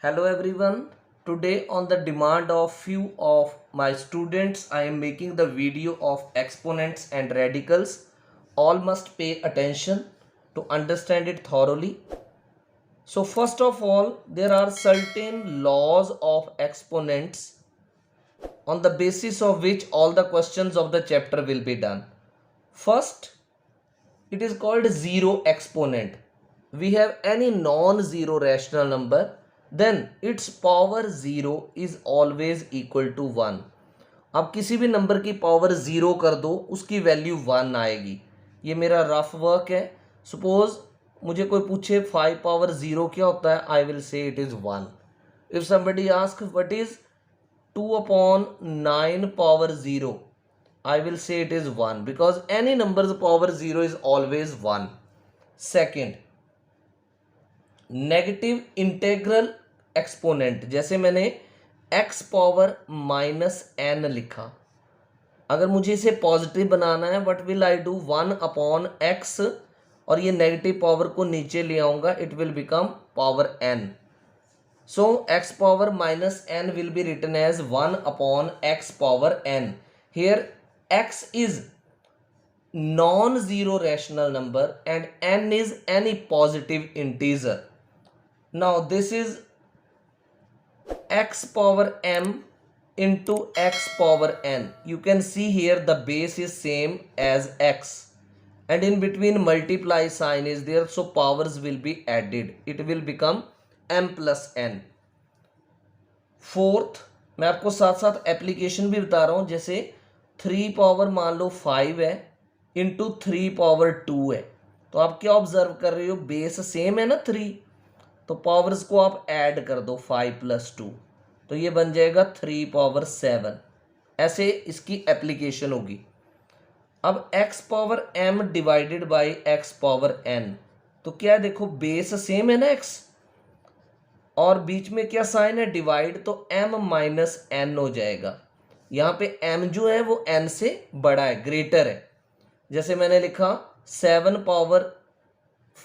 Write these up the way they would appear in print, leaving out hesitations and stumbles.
Hello everyone. Today on the demand of few of my students, I am making the video of exponents and radicals. All must pay attention to understand it thoroughly. So first of all, there are certain laws of exponents on the basis of which all the questions of the chapter will be done. First, it is called zero exponent. We have any non-zero rational number, then its power zero is always equal to 1. आप किसी भी number की power zero कर दो उसकी value 1 आएगी. ये मेरा रफ वर्क है. सपोज मुझे कोई पूछे 5 पावर ज़ीरो क्या होता है, I will say it is 1. If somebody ask what is 2 upon 9 power 0, I will say it is 1 because any number's power 0 is always 1. Second, negative integral exponent, जैसे मैंने x power minus N लिखा. अगर मुझे इसे positive बनाना है what will I do, 1 upon x और ये negative power को नीचे ले आऊंगा, it will become power n. So x power minus n will be written as 1 upon x power n. Here x is non-zero rational number and n is any positive integer. Now this is x power m into x power n. You can see here the base is same as x and in between multiply sign is there, so powers will be added. It will become m plus n. Fourth, मैं आपको साथ साथ application भी बता रहा हूं. जैसे 3 power मान लो 5 है इंटू 3 पावर 2 है, तो आप क्या ऑब्जर्व कर रहे हो, बेस सेम है ना 3, तो पावर्स को आप ऐड कर दो 5 प्लस 2, तो ये बन जाएगा 3 पावर 7. ऐसे इसकी एप्लीकेशन होगी. अब x power m divided by x power n, तो क्या देखो बेस सेम है ना x और बीच में क्या साइन है, डिवाइड, तो m माइनस एन हो जाएगा. यहाँ पे m जो है वो n से बड़ा है, ग्रेटर है. जैसे मैंने लिखा 7 पावर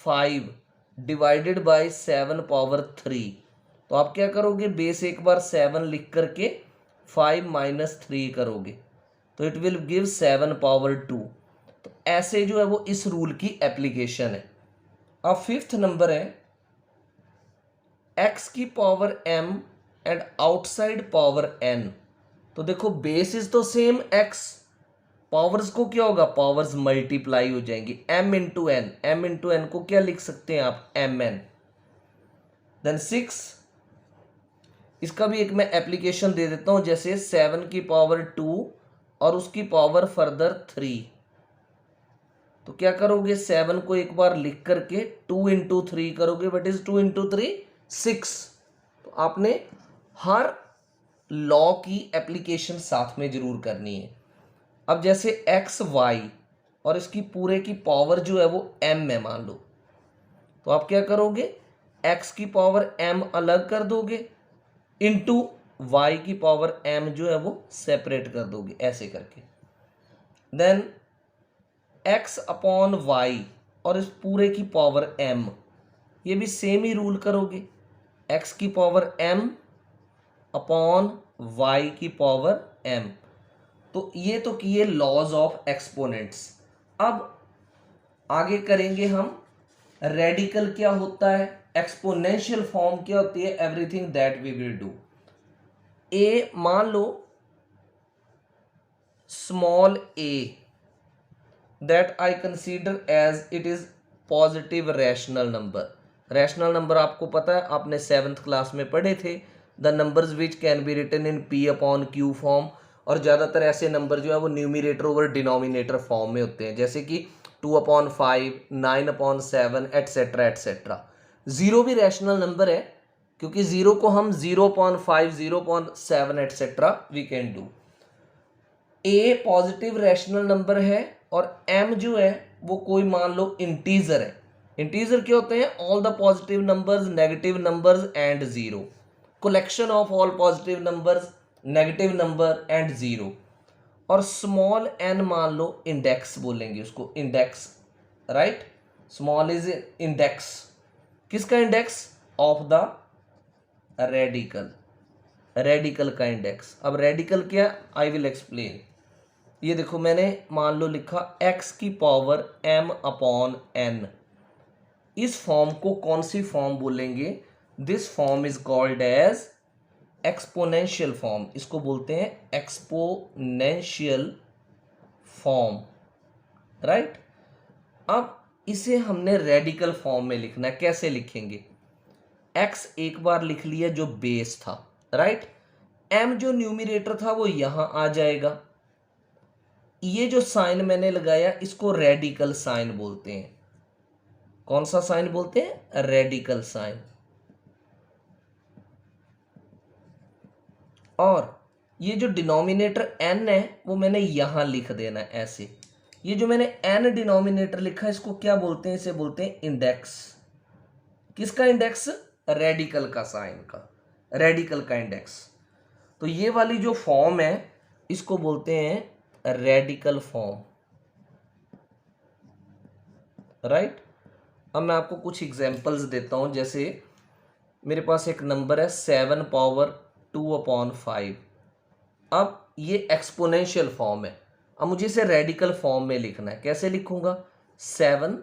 5 डिवाइडेड बाय 7 पावर 3, तो आप क्या करोगे, बेस एक बार 7 लिख करके 5 माइनस 3 करोगे, तो इट विल गिव 7 पावर 2. तो ऐसे जो है वो इस रूल की एप्लीकेशन है. अब फिफ्थ नंबर है x की power m and outside power n. तो देखो बेस इज तो सेम x, पावर्स को क्या होगा, पावर्स मल्टीप्लाई हो जाएंगी, m into n. m into n को क्या लिख सकते हैं आप, mn. देन 6, इसका भी एक मैं एप्लीकेशन दे देता हूं. जैसे 7 की पावर 2 और उसकी पावर फर्दर 3, तो क्या करोगे, 7 को एक बार लिख करके 2 इंटू 3 करोगे, वट इज 2 इंटू 3 6. तो आपने हर लॉ की एप्लीकेशन साथ में जरूर करनी है. अब जैसे एक्स वाई और इसकी पूरे की पावर जो है वो m है मान लो, तो आप क्या करोगे, x की पावर m अलग कर दोगे इंटू y की पावर m जो है वो सेपरेट कर दोगे, ऐसे करके. देन x अपॉन वाई और इस पूरे की पावर m, ये भी सेम ही रूल करोगे, x की पावर m अपॉन y की पावर m. तो ये तो किए लॉज ऑफ एक्सपोनेंट्स. अब आगे करेंगे हम रेडिकल क्या होता है, एक्सपोनेंशियल फॉर्म क्या होती है, everything that we will do. A मान लो small a that I consider as it is positive rational number. Rational number आपको पता है, आपने 7th क्लास में पढ़े थे, the numbers which can be written in p upon q form. और ज़्यादातर ऐसे नंबर जो है वो न्यूमिनेटर ओवर डिनोमिनेटर फॉर्म में होते हैं, जैसे कि 2 upon 5, 9 upon 7 etcetera etcetera. Zero भी रैशनल नंबर है क्योंकि ज़ीरो को हम 0.5, 0.7 etcetera we can do. A positive rational number है और m जो है वो कोई मान लो इंटीजर है. इंटीजर क्या होते हैं, all the positive numbers, negative numbers and zero. Collection of all positive numbers, negative number and zero. और स्मॉल n मान लो इंडेक्स बोलेंगे उसको, index, right. Small is index, किसका index, of the radical, radical का इंडेक्स। अब radical क्या, I will explain. ये देखो मैंने मान लो लिखा x की पावर m अपॉन n। इस फॉर्म को कौन सी फॉर्म बोलेंगे? This form is called as exponential form. इसको बोलते हैं एक्सपोनेंशियल फॉर्म, राइट। अब इसे हमने रेडिकल फॉर्म में लिखना है। कैसे लिखेंगे? x एक बार लिख लिया जो बेस था, राइट। m जो न्यूमरेटर था वो यहां आ जाएगा। ये जो साइन मैंने लगाया इसको रेडिकल साइन बोलते हैं। कौन सा साइन बोलते हैं? Radical sign. और ये जो डिनोमिनेटर n है वो मैंने यहां लिख देना है ऐसे। ये जो मैंने n डिनोमिनेटर लिखा है इसको क्या बोलते हैं? इसे बोलते हैं इंडेक्स। किसका इंडेक्स? रेडिकल का साइन का, रेडिकल का इंडेक्स। तो ये वाली जो फॉर्म है इसको बोलते हैं रेडिकल फॉर्म, राइट। अब मैं आपको कुछ एग्जांपल्स देता हूं। जैसे मेरे पास एक नंबर है 7 पावर 2/5। अब ये एक्सपोनेंशियल फॉर्म है। अब मुझे इसे रेडिकल फॉर्म में लिखना है। कैसे लिखूंगा? 7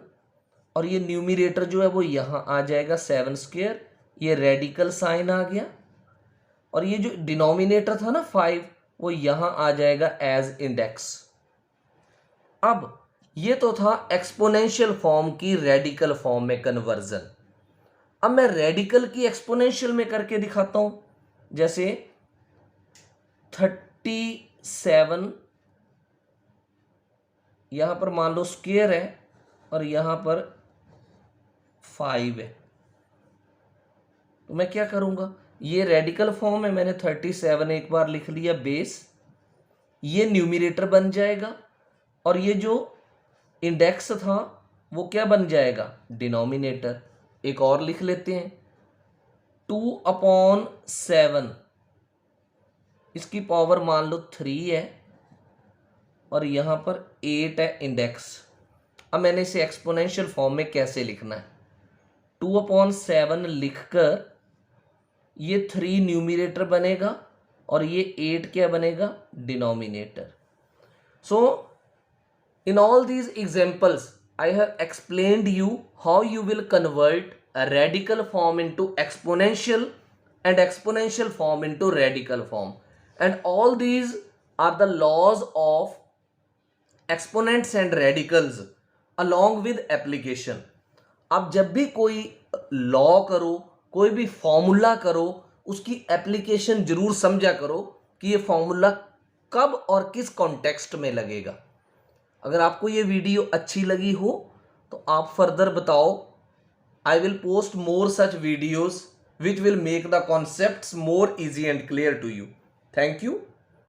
और ये न्यूमरेटर जो है वो यहां आ जाएगा 7²। ये रेडिकल साइन आ गया। और ये जो डिनोमिनेटर था ना 5 वो यहां आ जाएगा एज इंडेक्स। अब ये तो था एक्सपोनेंशियल फॉर्म की रेडिकल फॉर्म में कन्वर्जन। अब मैं रेडिकल की एक्सपोनेंशियल में करके दिखाता हूं। जैसे 37 यहां पर मान लो स्क्वायर है और यहां पर 5 है। तो मैं क्या करूंगा? ये रेडिकल फॉर्म है, मैंने 37 एक बार लिख लिया बेस, ये न्यूमरेटर बन जाएगा। और ये जो इंडेक्स था वो क्या बन जाएगा? डिनोमिनेटर। एक और लिख लेते हैं 2/7। इसकी पावर मान लो 3 है और यहां पर 8 है इंडेक्स। अब मैंने इसे एक्सपोनेंशियल फॉर्म में कैसे लिखना है? 2/7 लिखकर ये 3 न्यूमरेटर बनेगा और ये 8 क्या बनेगा? Denominator. So in all these examples I have explained you how you will convert a radical form into exponential and exponential form into radical form, and all these are the laws of exponents and radicals along with application. अब जब भी कोई law करो, कोई भी formula करो, उसकी application जरूर समझा करो कि ये फॉर्मूला कब और किस कॉन्टेक्स्ट में लगेगा। अगर आपको ये वीडियो अच्छी लगी हो तो आप फर्दर बताओ। I will post more such videos which will make the concepts more easy and clear to you. Thank you.